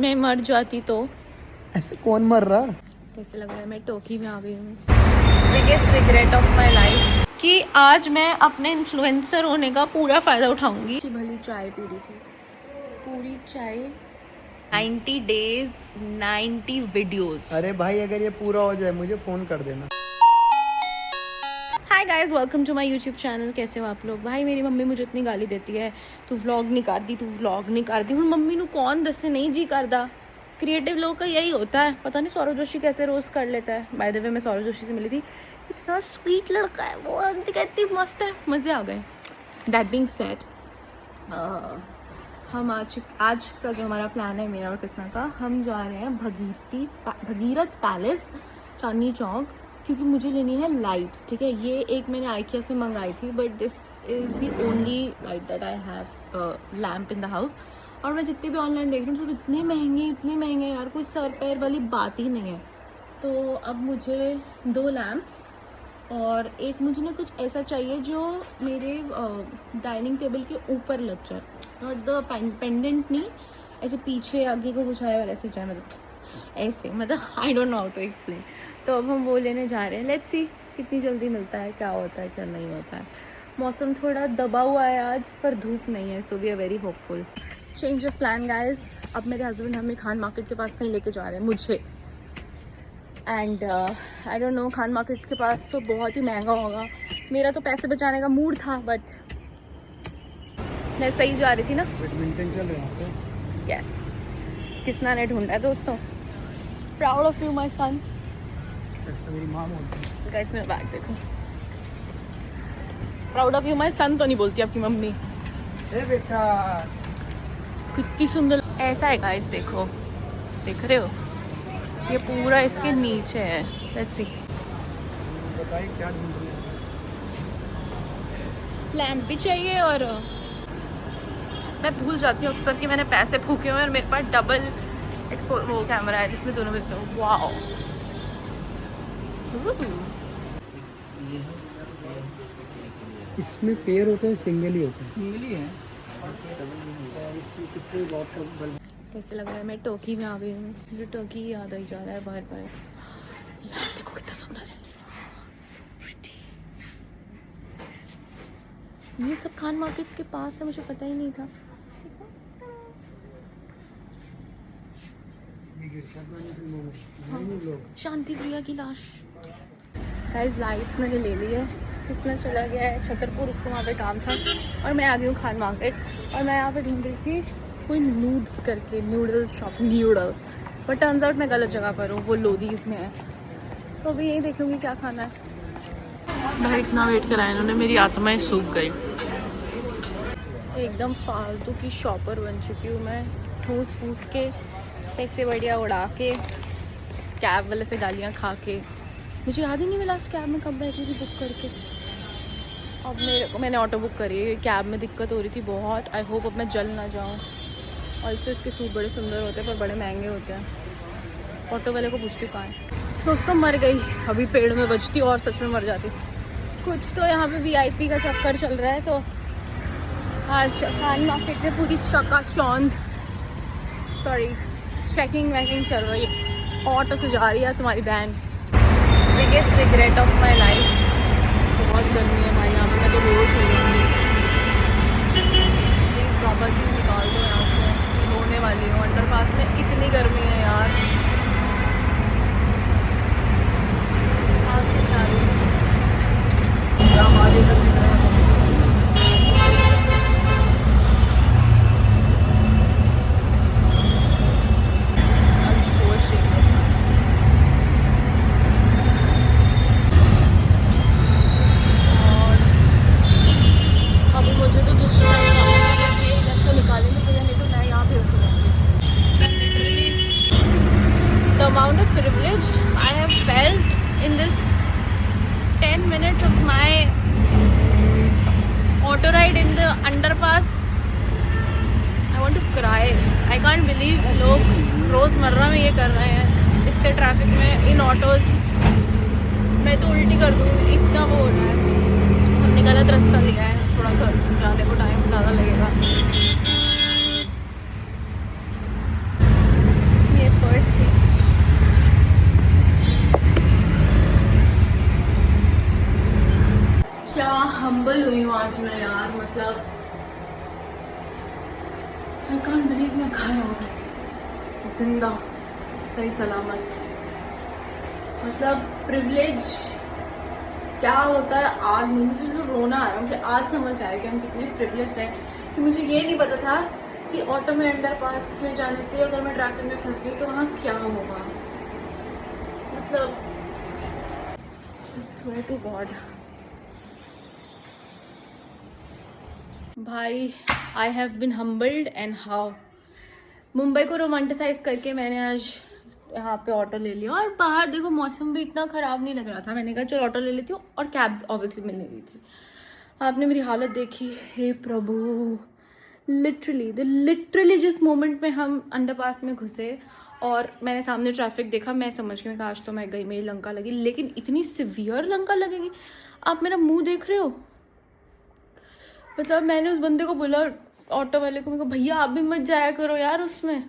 मैं मर जाती तो ऐसे कौन मर रहा? कैसे लग रहा है? मैं टोकी में आ गई हूँ। Biggest regret of my life कि आज मैं अपने इन्फ्लुएंसर होने का पूरा फ़ायदा उठाऊंगी। भली चाय पी रही थी, पूरी चाय। 90 days 90 वीडियोस। अरे भाई अगर ये पूरा हो जाए मुझे फ़ोन कर देना। Hi guys, welcome to my YouTube channel. कैसे हो आप लोग? भाई मेरी मम्मी मुझे इतनी गाली देती है, तू व्लॉग नहीं करती, तू व्लॉग नहीं करती। हूँ मम्मी नू कौन दसे नहीं जी करदा। क्रिएटिव लोग का यही होता है। पता नहीं सौरव जोशी कैसे रोज़ कर लेता है। बाय द वे मैं सौरव जोशी से मिली थी, इतना स्वीट लड़का है वो, आंटी कहती मस्त है, मज़े आ गए। दैट बीइंग सेड, हम आज का जो हमारा प्लान है मेरा और कृष्णा का, हम जा रहे हैं भगीरथ पैलेस चांदनी चौक, क्योंकि मुझे लेनी है लाइट्स। ठीक है, ये एक मैंने आइकिया से मंगाई थी, but this is the only light that I have lamp in the house. और मैं जितने भी ऑनलाइन देख रही हूँ सब इतने महंगे यार, कोई सर पैर वाली बात ही नहीं है। तो अब मुझे 2 लैम्प्स और एक मुझे ना कुछ ऐसा चाहिए जो मेरे डाइनिंग टेबल के ऊपर लग जाए, और द पेंडेंट नहीं, ऐसे पीछे आगे को कुछ आया और ऐसे जाए, मतलब ऐसे, मतलब I don't know how to explain. तो अब हम वो लेने जा रहे हैं। लेट्स सी कितनी जल्दी मिलता है, क्या होता है क्या नहीं होता है। मौसम थोड़ा दबा हुआ है आज, पर धूप नहीं है, so we are very hopeful. Change of plan guys. अब मेरे हस्बैंड हमें खान मार्केट के पास कहीं लेके जा रहे हैं, मुझे। And I don't no, Khan market के पास तो बहुत ही महंगा होगा। मेरा तो पैसे बचाने का मूड था, बट मैं सही जा रही थी ना। बैडमिंटन चल रहा है। यस, किसना ने ढूंढा है दोस्तों। प्राउड ऑफ यू माई सन। मेरी माँ बोलती है। गाइस मेरा बैग देखो। प्राउड ऑफ यू माई सन तो नहीं बोलती आपकी मम्मी। ए बेटा, कितनी सुंदर ऐसा है गाइस, देखो, देख रहे हो, ये पूरा इसके नीचे है। लेट्स सी, बताइए क्या ढूंढ रहे हैं? लैम्प भी चाहिए, और मैं भूल जाती हूँ अक्सर कि मैंने पैसे फूके हुए और मेरे पास डबल एक्सपोर्ट वो कैमरा है जिसमें दोनों मिलते हो। वाओ, इसमें पेयर होते हैं, सिंगल ही होते हैं? सिंगल ही है। इसमें कितने वॉट का बल्ब? कैसे लग रहा है? मैं टोकी में आ गई हूँ, मुझे टोकी ही याद आई जा रहा है बार बार। देखो कितना सुंदर है, so pretty। ये सब खान मार्केट के पास है, मुझे पता ही नहीं था। शांति प्रिया की लाश। गाइस लाइट्स मैंने ले ली है, किसने चला गया है छतरपुर, उसको वहाँ पे काम था, और मैं आ गई हूँ खान मार्केट। और मैं यहाँ पे ढूंढ रही थी कोई नूड्स करके, noodle shop, noodle, but turns out मैं गलत जगह पर हूँ, वो लोधीज में है। तो अभी यही देख लूँगी क्या खाना है। भाई इतना वेट कराया इन्होंने, मेरी आत्माएं सूख गई। एकदम फालतू की शॉपर बन चुकी हूँ मैं, ठूस फूस के पैसे बढ़िया उड़ा के, कैब वाले से गालियाँ खा के। मुझे याद ही नहीं मैं लास्ट कैब में कब बैठी थी बुक करके। अब मैंने ऑटो बुक करी है, कैब में दिक्कत हो रही थी बहुत। आई होप अब मैं जल ना जाऊँ। ऑल्सो इसके सूट बड़े सुंदर होते हैं पर बड़े महंगे होते हैं। ऑटो वाले को पूछती हूँ कहाँ है, तो उसको मर गई, अभी पेड़ में बजती और सच में मर जाती। कुछ तो यहाँ पे VIP का चक्कर चल रहा है, तो आज खान मार्केट में पूरी चकाचौंध, सॉरी चेकिंग वैकिंग चल रही है। ऑटो से जा रही है तुम्हारी बहन। Biggest regret of my life. बहुत गर्मी है भाई यहाँ पे, मैं तो बेहोश हो जाऊंगी। प्लीज़ बाबा जी निकाल दो यहाँ से, मैं होने वाली हूँ। अंडरपास में इतनी गर्मी है यार, सांस नहीं आ रही। I'm so ashamed of myself. और अभी मुझे तो दूसरी साइड जाना है, ये इधर से निकालेंगे भैया, नहीं तो मैं यहाँ पे उसे रहूँगी। The amount of privileged I have felt in this 10 minutes of my auto ride in the underpass, I want to cry. I can't believe लोग रोज़मर्रा में ये कर रहे हैं, इतने ट्रैफिक में, इन ऑटोज़। मैं तो उल्टी कर दूँ, इतना वो हो रहा है। हमने गलत रास्ता लिया है, थोड़ा घर जाने को टाइम ज़्यादा लगेगा। आज मैं यार, मतलब आई कांट बिलीव मैं घर आ गई जिंदा, सही सलामत। मतलब प्रिविलेज क्या होता है आज मुझे जो रोना आया, मुझे आज समझ आया कि हम कितने प्रिविलेज्ड हैं कि मुझे ये नहीं पता था कि ऑटो में अंडरपास में जाने से अगर मैं ट्रैफिक में फंस गई तो वहाँ क्या होगा। मतलब स्वेयर टू गॉड भाई, I have been humbled and how. Mumbai को रोमांटिसाइज करके मैंने आज यहाँ पे ऑटो ले लिया, और बाहर देखो मौसम भी इतना ख़राब नहीं लग रहा था। मैंने कहा चलो ऑटो ले लेती हूँ, और कैब्स ऑब्वियसली मिल नहीं रही थी। आपने मेरी हालत देखी, हे प्रभु। लिटरली जिस मोमेंट में हम अंडरपास में घुसे और मैंने सामने ट्रैफिक देखा, मैं समझ गई कि आज तो मैं गई, मेरी लंका लगी। लेकिन इतनी सिवियर लंका लगेगी। आप मेरा मुंह देख रहे हो। मतलब मैंने उस बंदे को बोला, ऑटो वाले को, मेरे को, भैया आप भी मत जाया करो यार उसमें।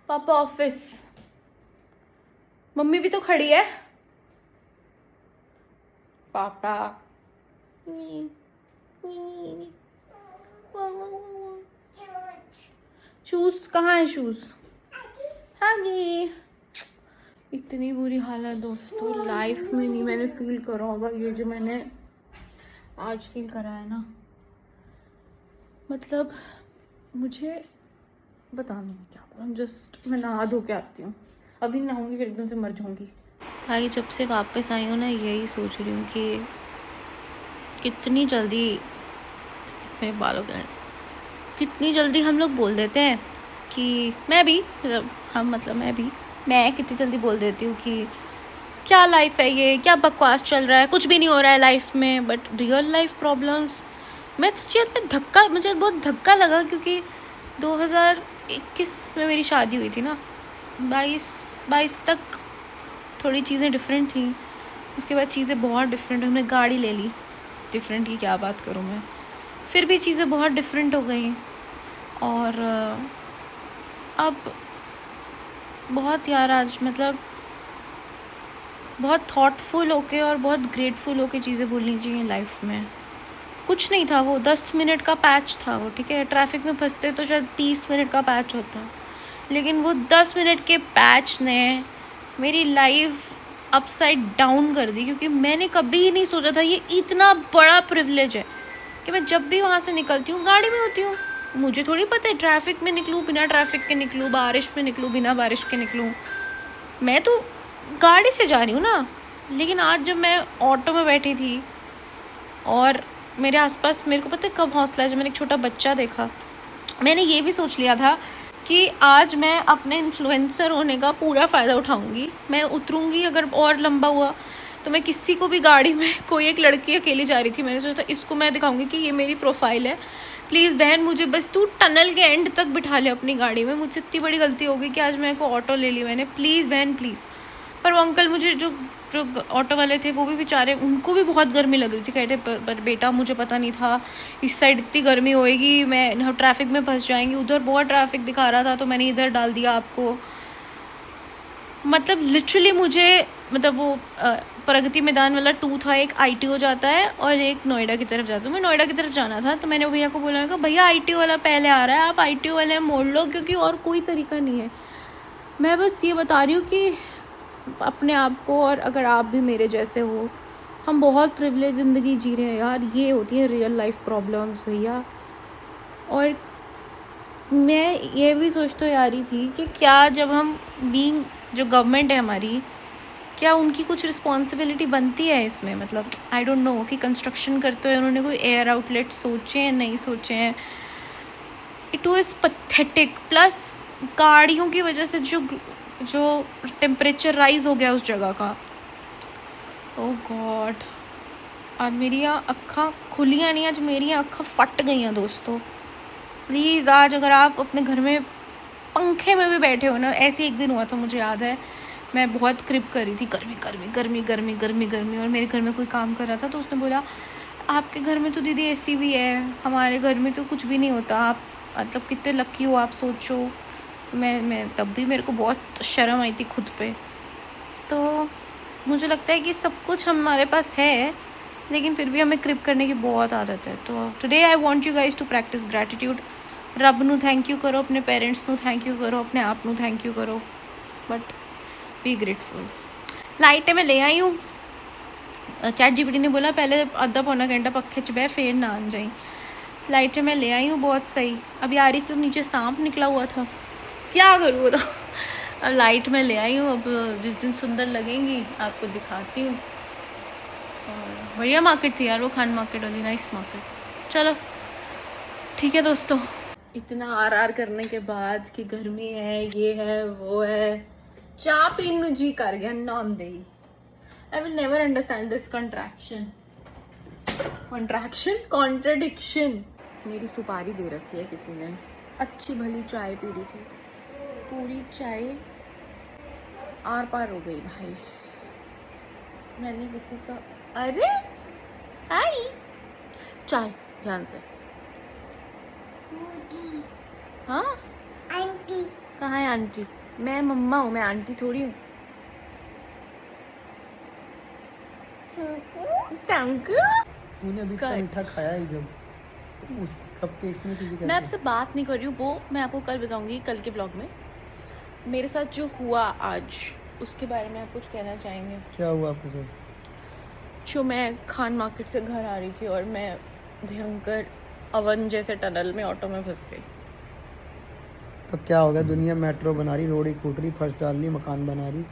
पापा ऑफिस, मम्मी भी तो खड़ी है। पापा शूज कहाँ है? शूज आगे। इतनी बुरी हालत दोस्तों लाइफ में नहीं मैंने फील करा होगा ये जो मैंने आज फील करा है ना। मतलब मुझे बता नहीं क्या बोला। जस्ट मैं नहा धो के आती हूँ, अभी नहाऊंगी फिर एकदम से मर जाऊंगी। भाई जब से वापस आई हूँ ना, यही सोच रही हूँ कि कितनी जल्दी मेरे बालों के, कितनी जल्दी हम लोग बोल देते हैं कि मैं भी, मैं कितनी जल्दी बोल देती हूँ कि क्या लाइफ है ये, क्या बकवास चल रहा है, कुछ भी नहीं हो रहा है लाइफ में। बट रियल लाइफ प्रॉब्लम्स, मैं सच्ची मुझे बहुत धक्का लगा, क्योंकि 2021 में मेरी शादी हुई थी ना। 22 तक थोड़ी चीज़ें डिफरेंट थी, उसके बाद चीज़ें बहुत डिफरेंट। हमने गाड़ी ले ली, डिफरेंट की क्या बात करूँ मैं, फिर भी चीज़ें बहुत डिफरेंट हो गई। और अब बहुत यार आज मतलब बहुत थॉटफुल होके और बहुत ग्रेटफुल होके चीज़ें बोलनी चाहिए लाइफ में। कुछ नहीं था वो, 10 मिनट का पैच था वो, ठीक है। ट्रैफिक में फंसते तो शायद 30 मिनट का पैच होता, लेकिन वो 10 मिनट के पैच ने मेरी लाइफ अपसाइड डाउन कर दी। क्योंकि मैंने कभी नहीं सोचा था ये इतना बड़ा प्रिविलेज है कि मैं जब भी वहाँ से निकलती हूँ गाड़ी में होती हूँ। मुझे थोड़ी पता है ट्रैफिक में निकलूँ, बिना ट्रैफिक के निकलूँ, बारिश में निकलूँ, बिना बारिश के निकलूँ। मैं तो गाड़ी से जा रही हूँ ना। लेकिन आज जब मैं ऑटो में बैठी थी और मेरे आसपास, मेरे को पता है कब हौसला है, जब मैंने एक छोटा बच्चा देखा। मैंने ये भी सोच लिया था कि आज मैं अपने इन्फ्लुएंसर होने का पूरा फ़ायदा उठाऊंगी। मैं उतरूंगी, अगर और लंबा हुआ तो मैं किसी को भी गाड़ी में, कोई एक लड़की अकेली जा रही थी, मैंने सोचा इसको मैं दिखाऊंगी कि ये मेरी प्रोफाइल है। प्लीज़ बहन मुझे बस तू टनल के एंड तक बिठा ले अपनी गाड़ी में। मुझसे इतनी बड़ी गलती हो गई कि आज मेरे को ऑटो ले ली मैंने। प्लीज़ बहन प्लीज़। पर वो अंकल, मुझे जो ऑटो वाले थे वो भी बेचारे, उनको भी बहुत गर्मी लग रही थी। कहते पर बेटा मुझे पता नहीं था इस साइड इतनी गर्मी होएगी, मैं ट्रैफिक में फंस जाएंगी। उधर बहुत ट्रैफिक दिखा रहा था तो मैंने इधर डाल दिया आपको। मतलब लिटरली मुझे, मतलब वो प्रगति मैदान वाला 2 था, एक ITO जाता है और एक नोएडा की तरफ जाता है। मैं नोएडा की तरफ जाना था तो मैंने भैया को बोला, मैं भैया ITO वाला पहले आ रहा है, आप ITO वाले मोड़ लो, क्योंकि और कोई तरीका नहीं है। मैं बस ये बता रही हूँ कि अपने आप को, और अगर आप भी मेरे जैसे हो, हम बहुत प्रिविलेज ज़िंदगी जी रहे हैं यार। ये होती है रियल लाइफ प्रॉब्लम्स भैया। और मैं ये भी सोचते आ रही थी कि क्या जब हम बीइंग, जो गवर्नमेंट है हमारी, क्या उनकी कुछ रिस्पॉन्सिबिलिटी बनती है इसमें। मतलब आई डोंट नो कि कंस्ट्रक्शन करते हुए उन्होंने कोई एयर आउटलेट सोचे हैं, नहीं सोचे हैं। It was pathetic. प्लस गाड़ियों की वजह से जो टेम्परेचर राइज हो गया उस जगह का, ओह गॉड। आज मेरी अक्खा खुलियाँ नहीं, आज मेरी अक्खा फट गई हैं दोस्तों। प्लीज़ आज अगर आप अपने घर में पंखे में भी बैठे हो ना, ऐसे एक दिन हुआ था, मुझे याद है, मैं बहुत क्रिप कर रही थी, गर्मी गर्मी गर्मी गर्मी गर्मी गर्मी, और मेरे घर में कोई काम कर रहा था तो उसने बोला आपके घर में तो दीदी AC भी है, हमारे घर में तो कुछ भी नहीं होता, आप मतलब कितने लकी हो आप, सोचो। मैं तब भी मेरे को बहुत शर्म आई थी खुद पे। तो मुझे लगता है कि सब कुछ हमारे पास है, लेकिन फिर भी हमें क्रिप करने की बहुत आदत है। तो today I want you guys to practise gratitude. रब नू थैंक यू करो, अपने पेरेंट्स नू थैंक यू करो, अपने आप नू थैंक यू करो, बट बी ग्रेटफुल। लाइटें मैं ले आई हूँ। चैट जीपीटी ने बोला पहले आधा पौना घंटा पक्खे च बह फिर ना आन जाई। लाइटें मैं ले आई हूँ बहुत सही। अभी आ रही थी तो नीचे सांप निकला हुआ था, क्या करूँ बताओ। अब लाइट मैं ले आई हूँ, अब जिस दिन सुंदर लगेंगी आपको दिखाती हूँ। और बढ़िया मार्केट थी यार वो, खान मार्केट वाली, नाइस मार्केट। चलो ठीक है दोस्तों, इतना आर करने के बाद कि गर्मी है, ये है वो है, चाय पीने जी कर गया नाम दे। I will never understand this contradiction. मेरी सुपारी दे रखी है किसी ने, अच्छी भली चाय पी रही थी, पूरी चाय आर पार हो गई भाई। मैंने किसी का, अरे हाय, चाय ध्यान से। हाँ आंटी कहाँ है आंटी? मैं मम्मा हूँ, मैं आंटी थोड़ी हूँ। तूने अभी इतना मीठा खाया ही जब, तो उस कब केक में चली मैं आपसे बात नहीं कर रही हूँ, वो मैं आपको कल बताऊंगी, कल के ब्लॉग में। मेरे साथ जो हुआ आज, उसके बारे में आप कुछ कहना चाहेंगे? क्या हुआ आपके साथ? जो मैं खान मार्केट से घर आ रही थी और मैं भयंकर अवन जैसे टनल में ऑटो में फंस गई। तो क्या होगा, दुनिया मेट्रो बना रही, रोड कूट रही, फर्श डाल रही, मकान बना रही,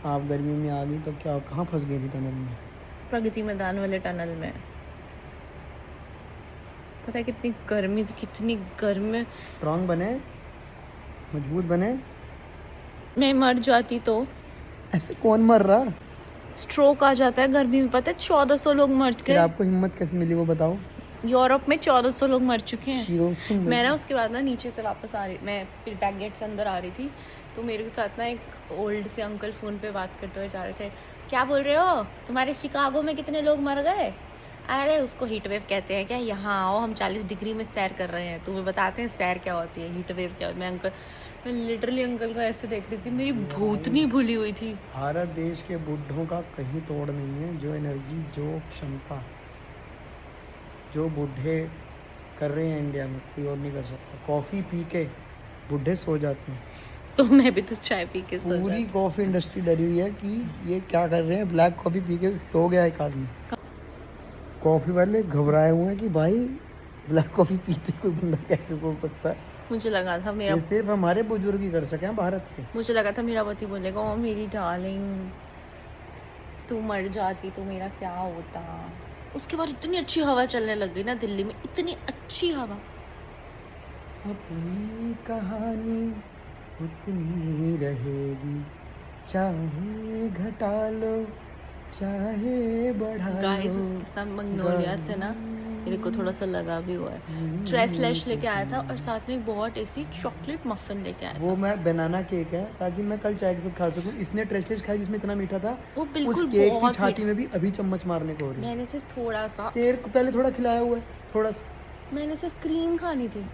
आप गर्मी में आ गई तो क्या, कहाँ फंस गई थी टनल में? प्रगति मैदान वाले टनल में। पता है कितनी गर्मी थी, कितनी गर्मी। स्ट्रॉन्ग बने, मजबूत बने। मैं मर जाती तो। ऐसे कौन मर रहा? स्ट्रोक आ जाता है गर्मी में, पता है 1400 लोग मर फिर गए। आपको हिम्मत कैसे मिली वो बताओ? यूरोप में 1400 लोग मर चुके हैं। मैं मैं ना उसके बाद ना नीचे से वापस आ रही, मैं बैक गेट से अंदर आ रही थी, तो मेरे साथ ना एक ओल्ड से अंकल फ़ोन पे बात करते हुए जा रहे थे। क्या बोल रहे हो, तुम्हारे शिकागो में कितने लोग मर गए? अरे उसको हीट वेव कहते हैं क्या, यहाँ आओ हम 40 डिग्री में सैर कर रहे हैं, तुम्हें बताते हैं सैर क्या होती है, हीट वेव क्या होती है। मैं लिटरली अंकल को ऐसे देख रही थी, मेरी भूतनी भूली हुई थी। भारत देश के बुढ़ों का कहीं तोड़ नहीं है। जो एनर्जी, जो क्षमता, जो बूढ़े कर रहे हैं इंडिया में, कोई और नहीं कर सकता। कॉफ़ी पी के बूढ़े सो जाते हैं, तो मैं भी तो चाय पी के सो पूरी जाती। कॉफ़ी इंडस्ट्री डरी हुई है कि ये क्या कर रहे हैं, ब्लैक कॉफ़ी पी के सो गया एक आदमी। कॉफ़ी वाले घबराए हुए हैं कि भाई ब्लैक कॉफ़ी पीते कोई बंदा कैसे सो सकता है। मुझे लगा था मेरा, ये सिर्फ हमारे बुजुर्ग ही कर सके हैं भारत के। मुझे लगा था मेरा पति बोलेगा ओ मेरी डार्लिंग, तू मर जाती तो मेरा क्या होता। उसके बाद इतनी अच्छी हवा चलने लग गई ना दिल्ली में, इतनी अच्छी हवा। अपनी कहानी उतनी रहेगी, चाहे घटा लो चाहे बढ़ा गाइस लो। कितना मंगनोलिया से ना मेरे को थोड़ा सा लगा भी हुआ है। ट्रेस लैश लेके आया था और साथ में एक बहुत टेस्टी चॉकलेट मफिन लेके आया था। वो मैं बनाना केक है ताकि मैं कल चाय के साथ खा सकूं। इसने ट्रेसलेस खाया जिसमें इतना मीठा था, वो बिल्कुल उस केक की बहुत छाती में भी अभी चम्मच मारने को हो रही है। मैंने सिर्फ थोड़ा सा, तेरे को पहले थोड़ा खिलाया हुआ है, थोड़ा सा। मैंने सिर्फ क्रीम खानी थी,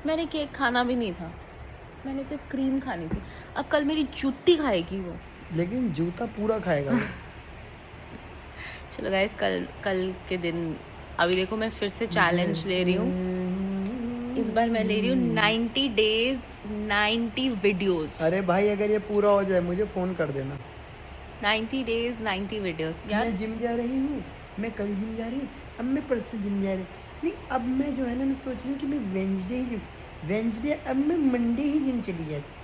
मैंने केक खाना भी नहीं था, मैंने सिर्फ क्रीम खानी थी। अब कल मेरी जूती खाएगी वो, लेकिन जूता पूरा खाएगा वो। चलो गाइस कल के दिन, अभी देखो मैं फिर से चैलेंज ले रही हूँ। इस बार मैं ले रही हूँ 90 डेज 90 वीडियोस। अरे भाई अगर ये पूरा हो जाए मुझे फ़ोन कर देना। 90 डेज 90 वीडियोस यार। मैं जिम जा रही हूँ, मैं कल जिम जा रही हूँ, अब मैं परसों जिम जा रही हूँ। नहीं अब मैं जो है ना, मैं सोच रही हूँ कि मैं वेंसडे अब मैं मंडे ही जिम चली जाती।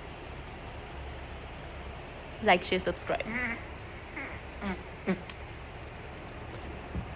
Like share subscribe.